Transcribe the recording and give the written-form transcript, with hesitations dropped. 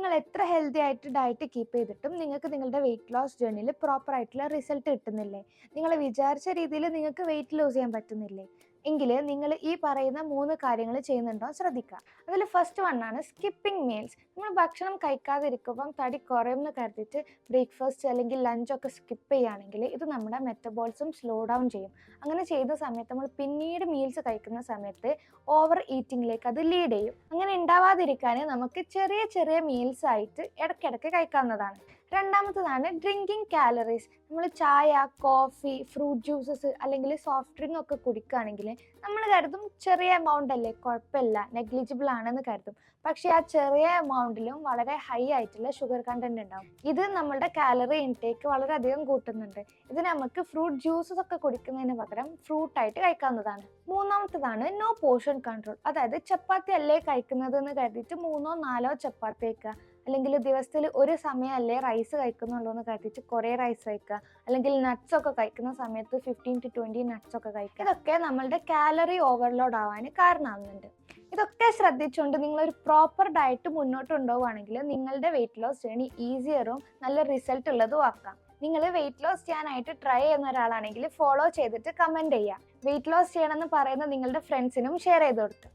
നിങ്ങൾ എത്ര ഹെൽത്തി ആയിട്ട് ഡയറ്റ് കീപ്പ് ചെയ്തിട്ടും നിങ്ങൾക്ക് നിങ്ങളുടെ വെയിറ്റ് ലോസ് ജേർണിയിൽ പ്രോപ്പർ ആയിട്ടുള്ള റിസൾട്ട് കിട്ടുന്നില്ലേ? നിങ്ങൾ വിചാരിച്ച രീതിയിൽ നിങ്ങൾക്ക് വെയിറ്റ് ലോസ് ചെയ്യാൻ പറ്റുന്നില്ലേ? എങ്കിൽ നിങ്ങൾ ഈ പറയുന്ന 3 കാര്യങ്ങൾ ചെയ്യുന്നുണ്ടോ ശ്രദ്ധിക്കുക. അതിൽ ഫസ്റ്റ് വണ്ണാണ് സ്കിപ്പിംഗ് മീൽസ്. നമ്മൾ ഭക്ഷണം കഴിക്കാതിരിക്കുമ്പം തടി കുറയുമെന്ന് കരുതിയിട്ട് ബ്രേക്ക്ഫാസ്റ്റ് അല്ലെങ്കിൽ ലഞ്ചൊക്കെ സ്കിപ്പ് ചെയ്യുകയാണെങ്കിൽ ഇത് നമ്മുടെ മെറ്റബോളിസം സ്ലോ ഡൗൺ ചെയ്യും. അങ്ങനെ ചെയ്ത സമയത്ത് നമ്മൾ പിന്നീട് മീൽസ് കഴിക്കുന്ന സമയത്ത് ഓവർ ഈറ്റിങ്ങിലേക്ക് അത് ലീഡ് ചെയ്യും. അങ്ങനെ ഉണ്ടാവാതിരിക്കാൻ നമുക്ക് ചെറിയ ചെറിയ മീൽസ് ആയിട്ട് ഇടയ്ക്കിടയ്ക്ക് കഴിക്കാവുന്നതാണ്. രണ്ടാമത്തതാണ് ഡ്രിങ്കിങ് കാലറീസ്. നമ്മൾ ചായ, കോഫി, ഫ്രൂട്ട് ജ്യൂസസ് അല്ലെങ്കിൽ സോഫ്റ്റ് ഡ്രിങ്ക് ഒക്കെ കുടിക്കുകയാണെങ്കിൽ നമ്മൾ കരുതും ചെറിയ എമൗണ്ട് അല്ലേ, കുഴപ്പമില്ല, നെഗ്ലിജിബിൾ ആണെന്ന് കരുതും. പക്ഷേ ആ ചെറിയ എമൗണ്ടിലും വളരെ ഹൈ ആയിട്ടുള്ള ഷുഗർ കണ്ടന്റ് ഉണ്ടാവും. ഇത് നമ്മുടെ കാലറി ഇൻടേക്ക് വളരെയധികം കൂട്ടുന്നുണ്ട്. ഇത് നമുക്ക് ഫ്രൂട്ട് ജ്യൂസസ് ഒക്കെ കുടിക്കുന്നതിന് പകരം ഫ്രൂട്ടായിട്ട് കഴിക്കാവുന്നതാണ്. മൂന്നാമത്തതാണ് നോ പോർഷൻ കൺട്രോൾ. അതായത് ചപ്പാത്തി അല്ലേ കഴിക്കുന്നത് എന്ന് കരുതിയിട്ട് 3-4 ചപ്പാത്തി കഴിക്കുക, അല്ലെങ്കിൽ ദിവസത്തിൽ ഒരു സമയമല്ലേ റൈസ് കഴിക്കുന്നുള്ളൂ എന്ന് കരുതിയിട്ട് കുറേ റൈസ് കഴിക്കുക, അല്ലെങ്കിൽ നട്ട്സ് ഒക്കെ കഴിക്കുന്ന സമയത്ത് 15-20 നട്ട്സ് ഒക്കെ കഴിക്കുക. ഇതൊക്കെ നമ്മളുടെ കാലറി ഓവർലോഡ് ആവാൻ കാരണമാകുന്നുണ്ട്. ഇതൊക്കെ ശ്രദ്ധിച്ചുകൊണ്ട് നിങ്ങളൊരു പ്രോപ്പർ ഡയറ്റ് മുന്നോട്ട് കൊണ്ടുപോവുകയാണെങ്കിൽ നിങ്ങളുടെ വെയിറ്റ് ലോസ് ജേർണി ഈസിയറും നല്ല റിസൾട്ട് ഉള്ളതും ആക്കാം. നിങ്ങൾ വെയിറ്റ് ലോസ് ചെയ്യാനായിട്ട് ട്രൈ ചെയ്യുന്ന ഒരാളാണെങ്കിൽ ഫോളോ ചെയ്തിട്ട് കമൻറ്റ് ചെയ്യുക. വെയിറ്റ് ലോസ് ചെയ്യണമെന്ന് പറയുന്ന നിങ്ങളുടെ ഫ്രണ്ട്സിനും ഷെയർ ചെയ്ത് കൊടുക്കുക.